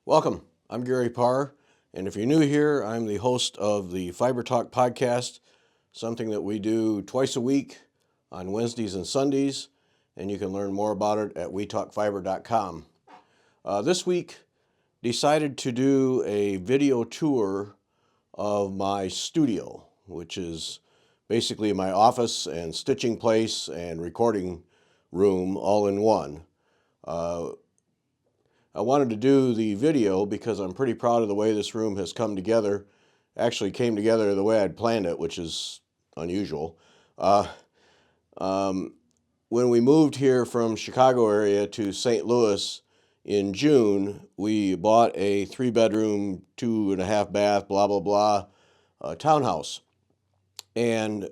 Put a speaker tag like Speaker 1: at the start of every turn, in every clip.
Speaker 1: Welcome. I'm Gary Parr, and if you're new here, I'm the host of the Fiber Talk podcast, something that we do twice a week on Wednesdays and Sundays, and you can learn more about it at wetalkfiber.com. This week, decided to do a video tour of my studio, which is basically my office and stitching place and recording room all in one. I wanted to do the video because I'm pretty proud of the way this room has come together. Actually came together the way I'd planned it, which is unusual. Uh, when we moved here from Chicago area to St. Louis in June, we bought a 3-bedroom, 2.5 bath, blah, blah, blah, townhouse. And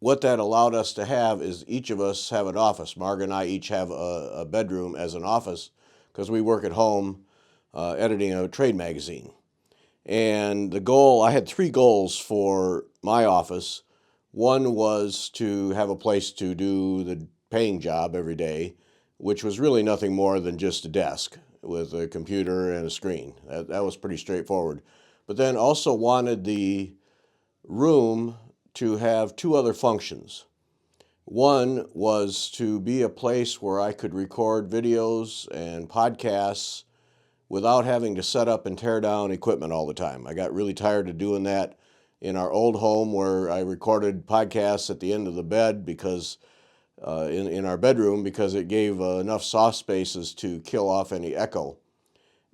Speaker 1: what that allowed us to have is each of us have an office. Marga and I each have a bedroom as an office because we work at home editing a trade magazine. And the goal, I had 3 goals for my office. One was to have a place to do the paying job every day, which was really nothing more than just a desk with a computer and a screen. That was pretty straightforward. But then also wanted the room to have 2 other functions. One was to be a place where I could record videos and podcasts without having to set up and tear down equipment all the time. I got really tired of doing that in our old home where I recorded podcasts at the end of the bed because in our bedroom because it gave enough soft spaces to kill off any echo.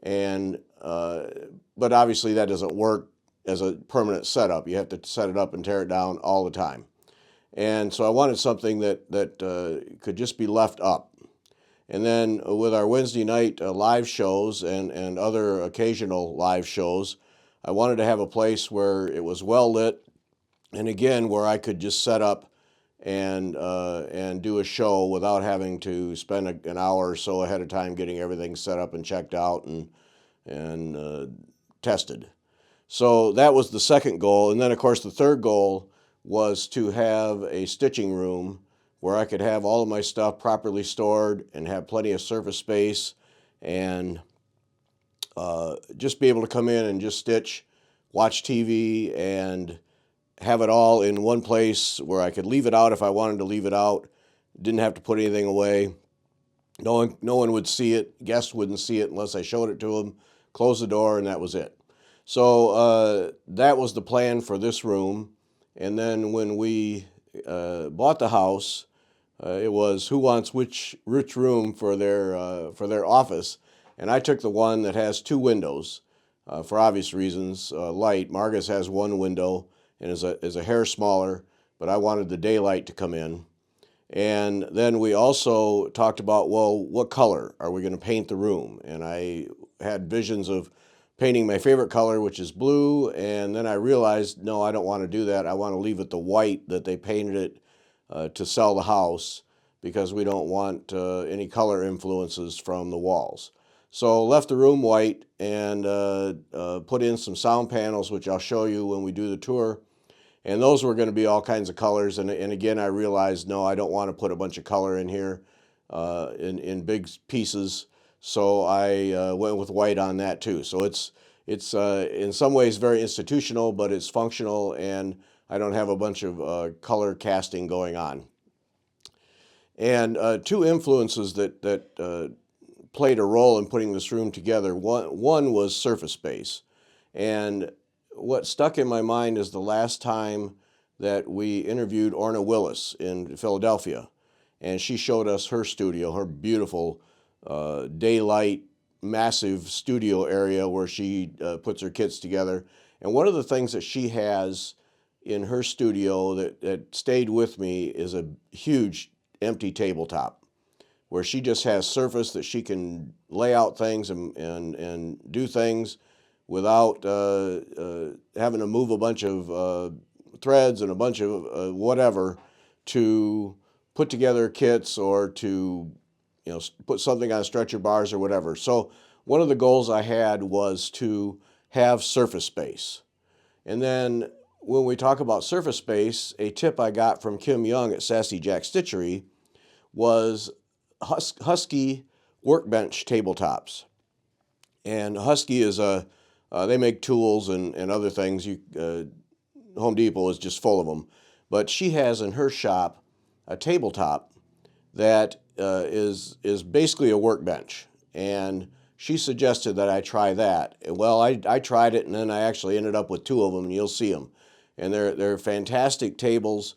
Speaker 1: And but obviously that doesn't work as a permanent setup. You have to set it up and tear it down all the time. And so I wanted something that could just be left up. And then with our Wednesday night live shows and other occasional live shows, I wanted to have a place where it was well lit, and again where I could just set up and do a show without having to spend an hour or so ahead of time getting everything set up and checked out and tested. So that was the second goal, and then of course the third goal was to have a stitching room where I could have all of my stuff properly stored and have plenty of surface space and just be able to come in and just stitch, watch TV, and have it all in one place where I could leave it out if I wanted to leave it out. Didn't have to put anything away. No one would see it. Guests wouldn't see it unless I showed it to them. Close the door, and that was it. So that was the plan for this room. And then when we bought the house, it was who wants which room for their office, and I took the one that has 2 windows for obvious reasons. Light. Marga's has 1 window and is a hair smaller, but I wanted the daylight to come in. And then we also talked about, well, what color are we going to paint the room? And I had visions of painting my favorite color, which is blue, and then I realized, no, I don't want to do that. I want to leave it the white that they painted it to sell the house because we don't want any color influences from the walls. So left the room white and put in some sound panels, which I'll show you when we do the tour. And those were going to be all kinds of colors. And again, I realized, no, I don't want to put a bunch of color in here in big pieces. So I went with white on that too. So it's in some ways very institutional, but it's functional, and I don't have a bunch of color casting going on. And 2 influences that played a role in putting this room together. One was surface space. And what stuck in my mind is the last time that we interviewed Orna Willis in Philadelphia. And she showed us her studio, her beautiful daylight, massive studio area where she puts her kits together. And one of the things that she has in her studio that stayed with me is a huge empty tabletop where she just has surface that she can lay out things and do things without having to move a bunch of threads and a bunch of whatever to put together kits or to put something on stretcher bars or whatever. So one of the goals I had was to have surface space. And then when we talk about surface space, a tip I got from Kim Young at Sassy Jack Stitchery was Husky workbench tabletops. And Husky is they make tools and other things. Home Depot is just full of them. But she has in her shop a tabletop that is basically a workbench. And she suggested that I try that. Well, I tried it, and then I actually ended up with two of them, and you'll see them. And they're fantastic tables,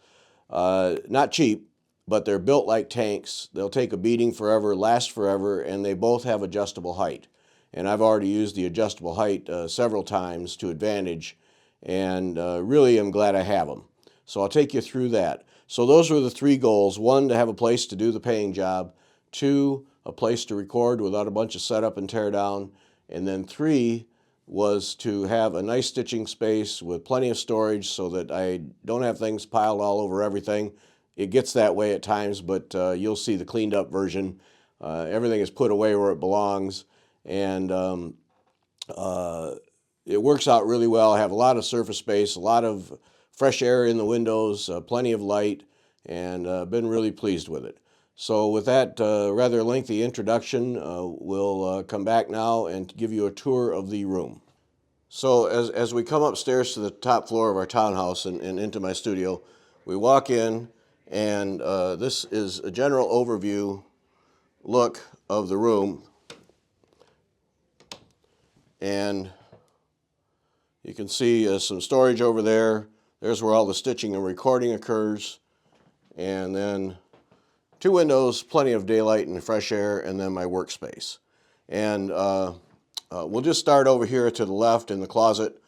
Speaker 1: not cheap, but they're built like tanks. They'll take a beating forever, last forever, and they both have adjustable height. And I've already used the adjustable height several times to advantage, and really am glad I have them. So I'll take you through that. So those were the three goals. One, to have a place to do the painting job. Two, a place to record without a bunch of setup and tear down. And then three was to have a nice stitching space with plenty of storage so that I don't have things piled all over everything. It gets that way at times, but you'll see the cleaned up version. Everything is put away where it belongs, and it works out really well. I have a lot of surface space, a lot of fresh air in the windows, plenty of light, and been really pleased with it. So with that rather lengthy introduction, we'll come back now and give you a tour of the room. So as we come upstairs to the top floor of our townhouse and into my studio, we walk in, and this is a general overview look of the room. And you can see some storage over there. There's where all the stitching and recording occurs. And then two windows, plenty of daylight and fresh air, and then my workspace. And we'll just start over here to the left in the closet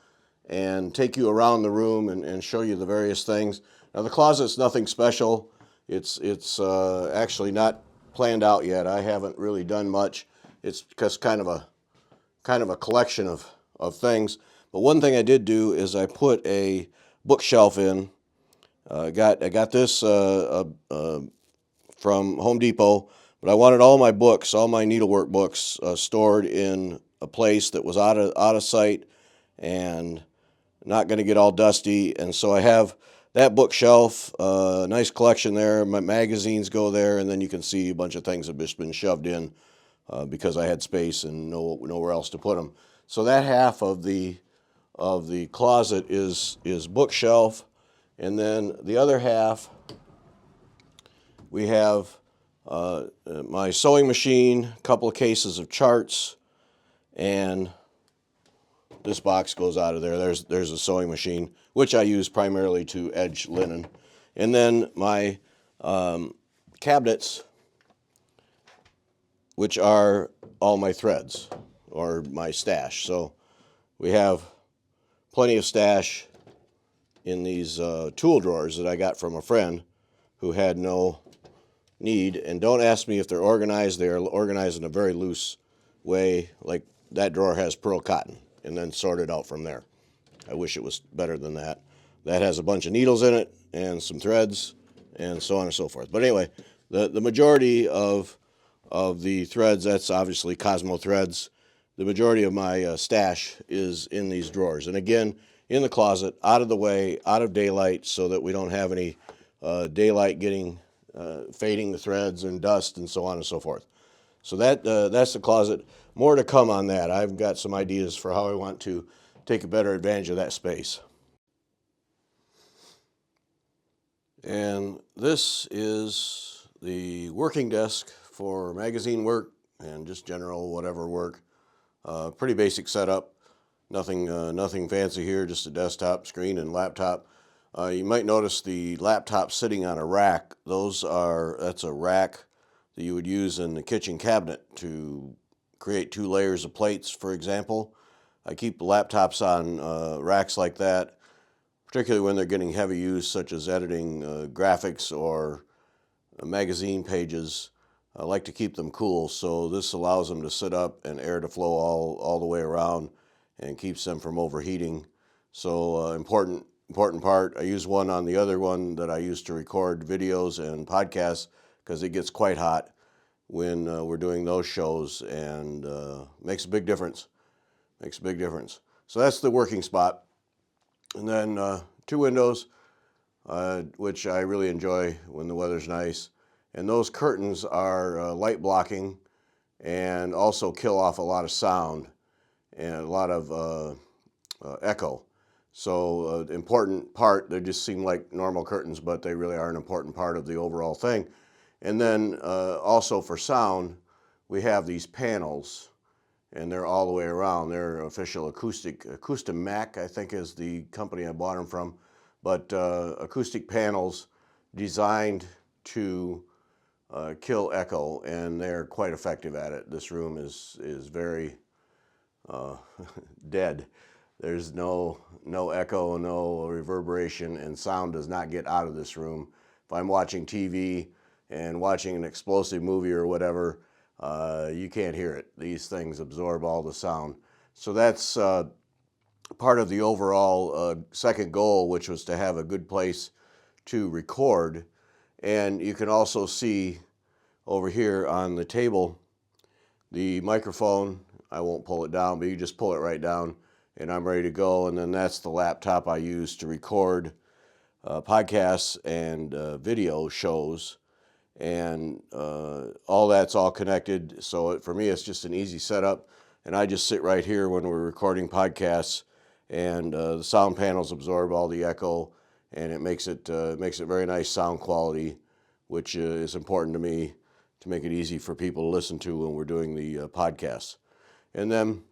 Speaker 1: and take you around the room and show you the various things. Now the closet's nothing special. It's actually not planned out yet. I haven't really done much. It's just kind of a collection of things. But one thing I did do is I put a bookshelf in. I got this from Home Depot, but I wanted all my books, all my needlework books, stored in a place that was out of sight and not going to get all dusty. And so I have that bookshelf, nice collection there. My magazines go there, and then you can see a bunch of things have just been shoved in because I had space and nowhere else to put them. So that half of the closet is bookshelf, and then the other half we have my sewing machine, a couple of cases of charts, and this box goes out of there. There's a sewing machine, which I use primarily to edge linen. And then my cabinets, which are all my threads, or my stash. So we have plenty of stash in these tool drawers that I got from a friend who had no need. And don't ask me if they're organized. They're organized in a very loose way, like that drawer has pearl cotton, and then sorted out from there. I wish it was better than that. That has a bunch of needles in it and some threads and so on and so forth. But anyway, the majority of the threads, that's obviously Cosmo threads. The majority of my stash is in these drawers. And again, in the closet, out of the way, out of daylight, so that we don't have any daylight getting fading the threads and dust and so on and so forth. So that's the closet. More to come on that. I've got some ideas for how I want to take a better advantage of that space. And this is the working desk for magazine work and just general whatever work. Pretty basic setup. Nothing fancy here, just a desktop, screen, and laptop. You might notice the laptop sitting on a rack. That's a rack that you would use in the kitchen cabinet to create 2 layers of plates, for example. I keep the laptops on racks like that, particularly when they're getting heavy use, such as editing graphics or magazine pages. I like to keep them cool, so this allows them to sit up and air to flow all the way around and keeps them from overheating. So important part. I use one on the other one that I use to record videos and podcasts, because it gets quite hot when we're doing those shows, and makes a big difference. So that's the working spot. And then 2 windows, which I really enjoy when the weather's nice. And those curtains are light blocking and also kill off a lot of sound. and a lot of echo. So important part, they just seem like normal curtains, but they really are an important part of the overall thing. And then also for sound, we have these panels, and they're all the way around. They're official Acoustimac, I think is the company I bought them from. But acoustic panels designed to kill echo, and they're quite effective at it. This room is very dead. There's no echo, no reverberation, and sound does not get out of this room. If I'm watching TV and watching an explosive movie or whatever, you can't hear it. These things absorb all the sound. So that's part of the overall second goal, which was to have a good place to record. And you can also see over here on the table the microphone. I won't pull it down, but you just pull it right down, and I'm ready to go. And then that's the laptop I use to record podcasts and video shows, and all that's all connected. So for me, it's just an easy setup, and I just sit right here when we're recording podcasts, and the sound panels absorb all the echo, and it makes it very nice sound quality, which is important to me to make it easy for people to listen to when we're doing the podcasts. And then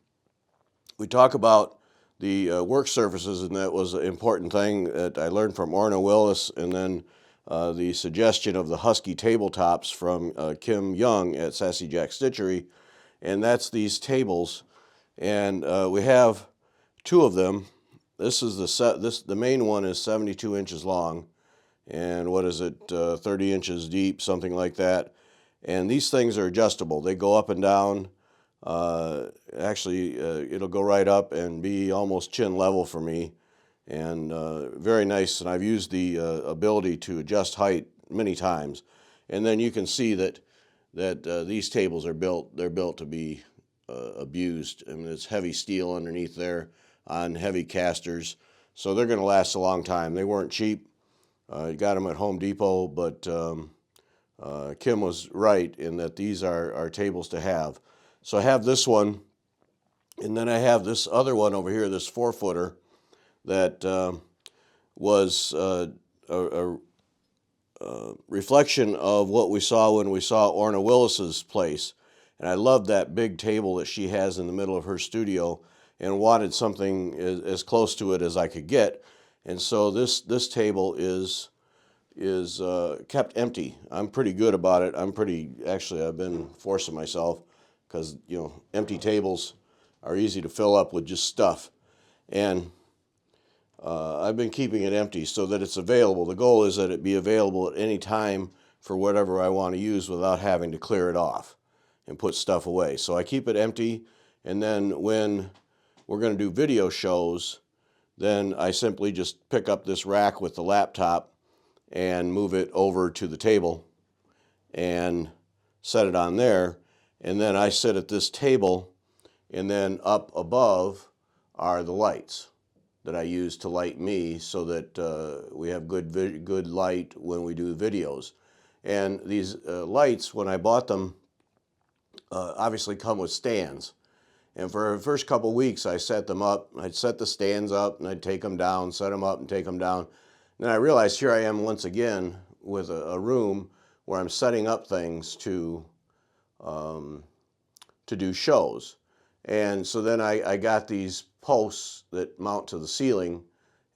Speaker 1: we talk about the work surfaces, and that was an important thing that I learned from Orna Willis, and then the suggestion of the Husky tabletops from Kim Young at Sassy Jack Stitchery, and that's these tables, and we have two of them. This is the main one is 72 inches long, and what is it, 30 inches deep, something like that. And these things are adjustable. They go up and down. Actually, it'll go right up and be almost chin level for me, and very nice. And I've used the ability to adjust height many times. And then you can see that these tables are built. They're built to be abused. I mean, it's heavy steel underneath there on heavy casters, so they're going to last a long time. They weren't cheap. You got them at Home Depot, but Kim was right in that these are tables to have. So I have this one, and then I have this other one over here, this 4-footer, that was a reflection of what we saw when we saw Orna Willis's place. And I loved that big table that she has in the middle of her studio, and wanted something as close to it as I could get. And so this table is kept empty. I'm pretty good about it. Actually, I've been forcing myself, because empty tables are easy to fill up with just stuff, and I've been keeping it empty so that it's available. The goal is that it be available at any time for whatever I want to use without having to clear it off and put stuff away. So I keep it empty, and then when we're going to do video shows, then I simply just pick up this rack with the laptop and move it over to the table and set it on there. And then I sit at this table, and then up above are the lights that I use to light me, so that we have good light when we do videos. And these lights, when I bought them, obviously come with stands. And for the first couple weeks, I set them up. I'd set the stands up, and I'd take them down, set them up, and take them down. And then I realized here I am once again with a room where I'm setting up things to do shows. And so then I got these posts that mount to the ceiling,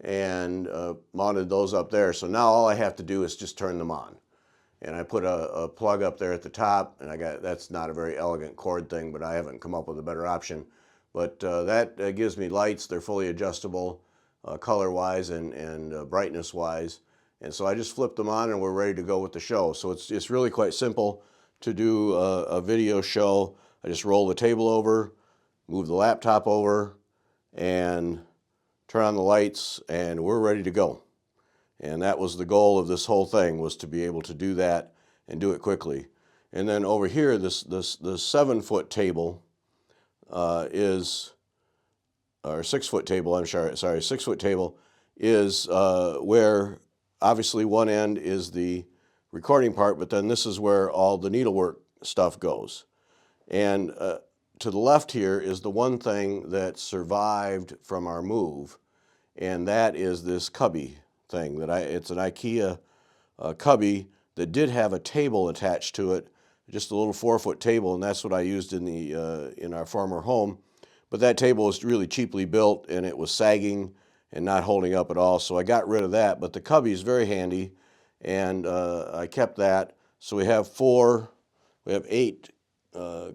Speaker 1: and mounted those up there. So now all I have to do is just turn them on. And I put a plug up there at the top, and that's not a very elegant cord thing, but I haven't come up with a better option. But that gives me lights. They're fully adjustable, color-wise and brightness-wise. And so I just flip them on, and we're ready to go with the show. So it's really quite simple to do a video show. I just roll the table over, move the laptop over, and turn on the lights, and we're ready to go. And that was the goal of this whole thing, was to be able to do that and do it quickly. And then over here, the 7-foot table is, or 6-foot table, 6-foot table is where obviously one end is the recording part, but then this is where all the needlework stuff goes. And to the left here is the one thing that survived from our move, and that is this cubby thing. It's an IKEA cubby that did have a table attached to it, just a little 4-foot table, and that's what I used in our former home. But that table was really cheaply built, and it was sagging and not holding up at all, so I got rid of that. But the cubby is very handy, and I kept that. So we have 8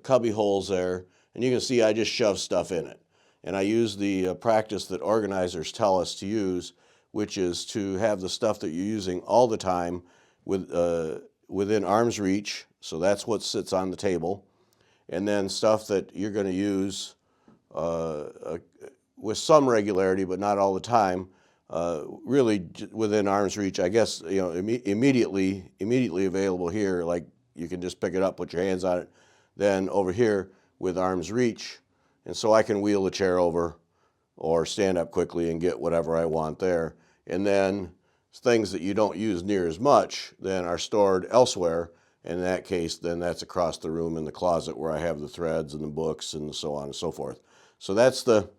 Speaker 1: cubby holes there, and you can see I just shove stuff in it. And I use the practice that organizers tell us to use, which is to have the stuff that you're using all the time within arm's reach. So that's what sits on the table. And then stuff that you're going to use with some regularity, but not all the time, really within arm's reach. I guess, immediately available here, like you can just pick it up, put your hands on it. Then over here with arm's reach, and so I can wheel the chair over or stand up quickly and get whatever I want there. And then things that you don't use near as much then are stored elsewhere. In that case, then that's across the room in the closet where I have the threads and the books and so on and so forth. So that's the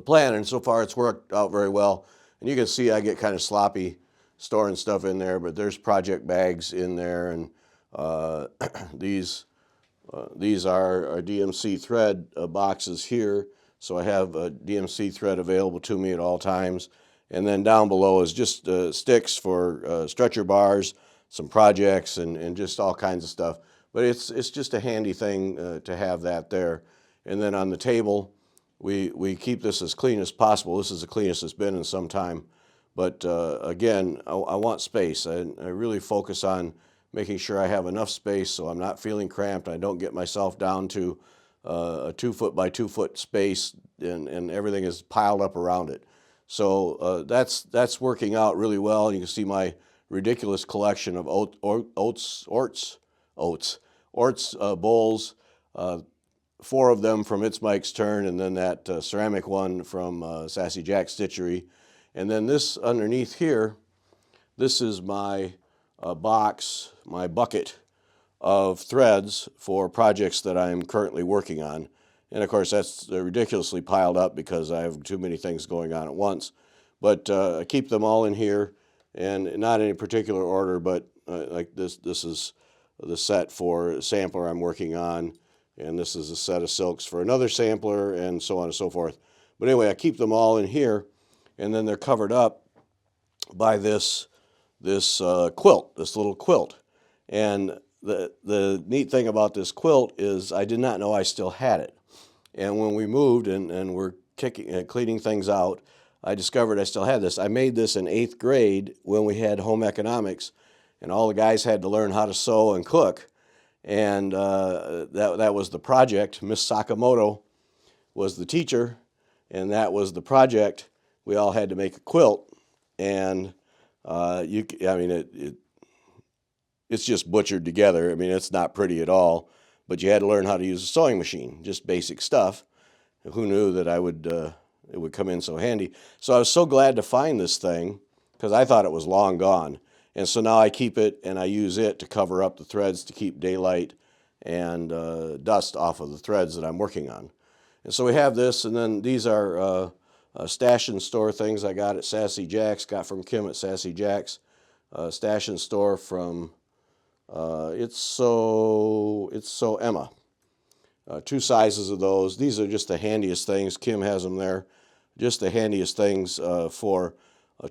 Speaker 1: plan, and so far it's worked out very well. And you can see I get kind of sloppy storing stuff in there, but there's project bags in there, and these are our DMC thread boxes here. So I have a DMC thread available to me at all times. And then down below is just sticks for stretcher bars, some projects, and just all kinds of stuff. But it's just a handy thing to have that there. And then on the table, we keep this as clean as possible. This is the cleanest it's been in some time. But again, I want space. I really focus on making sure I have enough space so I'm not feeling cramped. I don't get myself down to a 2-foot by 2-foot space and everything is piled up around it. So that's working out really well. You can see my ridiculous collection of Orts bowls, 4 of them from It's Mike's Turn, and then that ceramic one from Sassy Jack Stitchery. And then this underneath here, this is my my bucket of threads for projects that I'm currently working on. And of course that's ridiculously piled up because I have too many things going on at once. But I keep them all in here, and not in any particular order, but like this is the set for a sampler I'm working on, and this is a set of silks for another sampler, and so on and so forth. But anyway, I keep them all in here, and then they're covered up by this quilt, this little quilt. And the neat thing about this quilt is I did not know I still had it. And when we moved and were cleaning things out, I discovered I still had this. I made this in 8th grade when we had home economics, and all the guys had to learn how to sew and cook. And that was the project. Miss Sakamoto was the teacher, and that was the project. We all had to make a quilt, and it's just butchered together. I mean, it's not pretty at all, but you had to learn how to use a sewing machine, just basic stuff. Who knew that it would come in so handy? So I was so glad to find this thing because I thought it was long gone. And so now I keep it and I use it to cover up the threads to keep daylight and dust off of the threads that I'm working on. And so we have this, and then these are stash and store things I got at Sassy Jack's, got from Kim at Sassy Jack's. Stash and store from It's So Emma. 2 sizes of those. These are just the handiest things. Kim has them there. Just the handiest things for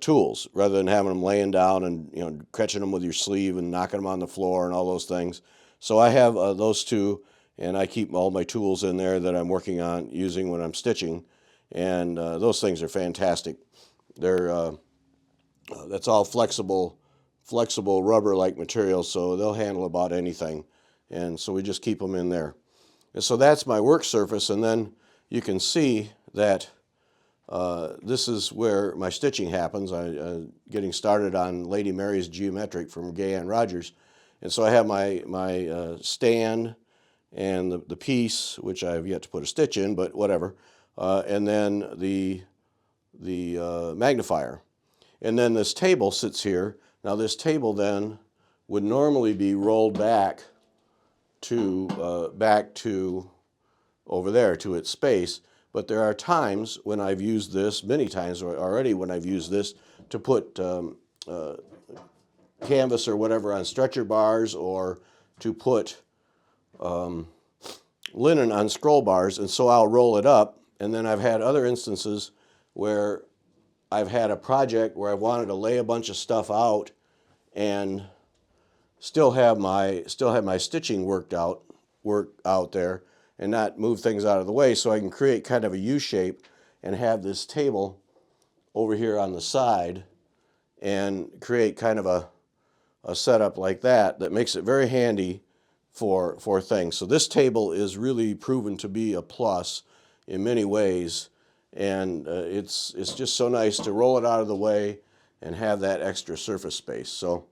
Speaker 1: tools, rather than having them laying down and catching them with your sleeve and knocking them on the floor and all those things. So I have those 2, and I keep all my tools in there that I'm working on using when I'm stitching, and those things are fantastic. They're that's all flexible rubber-like material, so they'll handle about anything, and so we just keep them in there. And so that's my work surface, and then you can see that this is where my stitching happens. I'm getting started on Lady Mary's Geometric from Gay Ann Rogers. And so I have my stand and the piece, which I have yet to put a stitch in, but whatever. And then the magnifier. And then this table sits here. Now this table then would normally be rolled back to over there to its space. But there are times when I've used this, many times already when I've used this to put canvas or whatever on stretcher bars, or to put linen on scroll bars, and so I'll roll it up. And then I've had other instances where I've had a project where I wanted to lay a bunch of stuff out and still have my stitching work out there, and not move things out of the way, so I can create kind of a U shape and have this table over here on the side and create kind of a setup like that makes it very handy for things. So this table is really proven to be a plus in many ways, and it's just so nice to roll it out of the way and have that extra surface space. So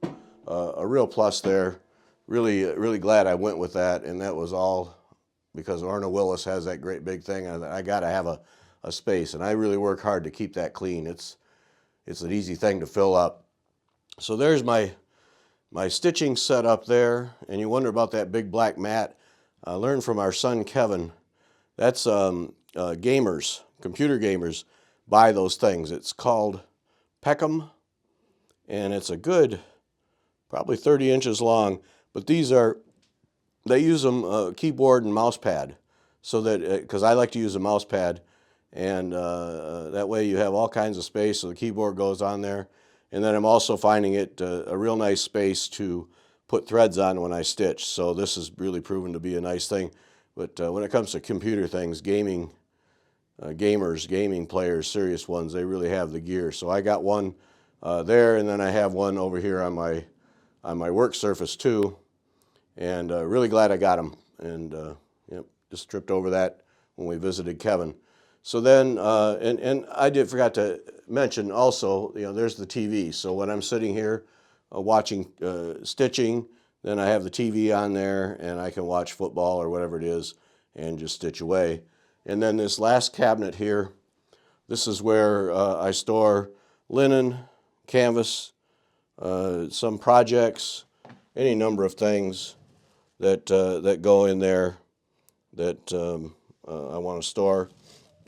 Speaker 1: a real plus there. Really glad I went with that, and that was all because Orna Willis has that great big thing, and I got to have a space, and I really work hard to keep that clean. It's an easy thing to fill up. So there's my stitching set up there, and you wonder about that big black mat. I learned from our son Kevin, that's gamers, computer gamers, buy those things. It's called Peckham, and it's a good, probably 30 inches long, but they use them keyboard and mouse pad, so that, because I like to use a mouse pad, and that way you have all kinds of space, so the keyboard goes on there. And then I'm also finding it a real nice space to put threads on when I stitch. So this has really proven to be a nice thing. But when it comes to computer things, gaming players, serious ones, they really have the gear. So I got one there, and then I have one over here on my work surface too. And really glad I got them. And just tripped over that when we visited Kevin. So then, and I forgot to mention also, there's the TV. So when I'm sitting here watching stitching, then I have the TV on there, and I can watch football or whatever it is and just stitch away. And then this last cabinet here, this is where I store linen, canvas, some projects, any number of things that go in there that I want to store.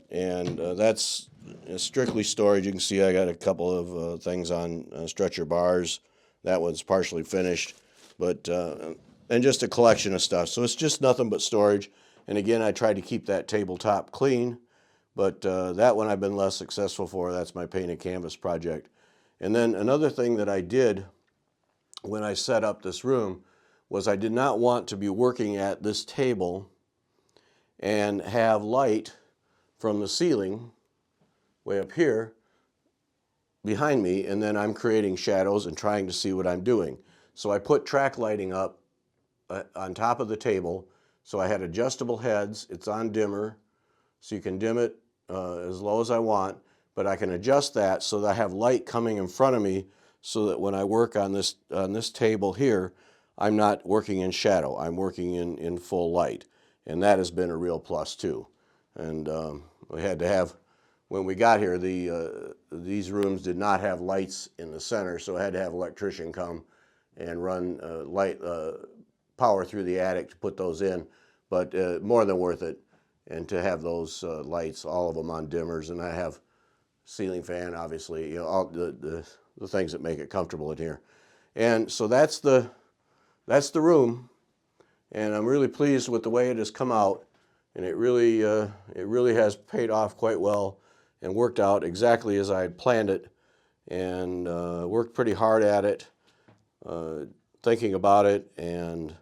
Speaker 1: And that's strictly storage. You can see I got a couple of things on stretcher bars. That one's partially finished, but and just a collection of stuff. So it's just nothing but storage. And again, I tried to keep that tabletop clean, but that one I've been less successful for. That's my painted canvas project. And then another thing that I did when I set up this room was I did not want to be working at this table and have light from the ceiling way up here behind me, and then I'm creating shadows and trying to see what I'm doing. So I put track lighting up on top of the table. So I had adjustable heads. It's on dimmer, so you can dim it as low as I want, but I can adjust that so that I have light coming in front of me, so that when I work on this table here, I'm not working in shadow. I'm working in full light, and that has been a real plus too. And we had to have, when we got here, these rooms did not have lights in the center, so I had to have an electrician come and run power through the attic to put those in. But more than worth it, and to have those lights, all of them on dimmers, and I have ceiling fan, obviously, all the things that make it comfortable in here. And so that's the room, and I'm really pleased with the way it has come out. And it really has paid off quite well and worked out exactly as I had planned it, and worked pretty hard at it, thinking about it, and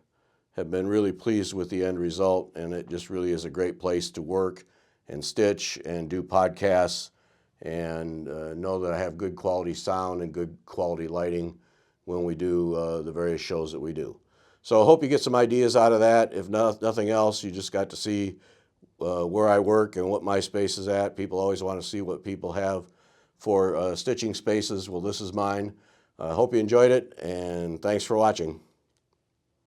Speaker 1: have been really pleased with the end result. And it just really is a great place to work and stitch and do podcasts, and know that I have good quality sound and good quality lighting when we do the various shows that we do. So I hope you get some ideas out of that. If nothing else, you just got to see where I work and what my space is at. People always want to see what people have for stitching spaces. Well, this is mine. I hope you enjoyed it, and thanks for watching.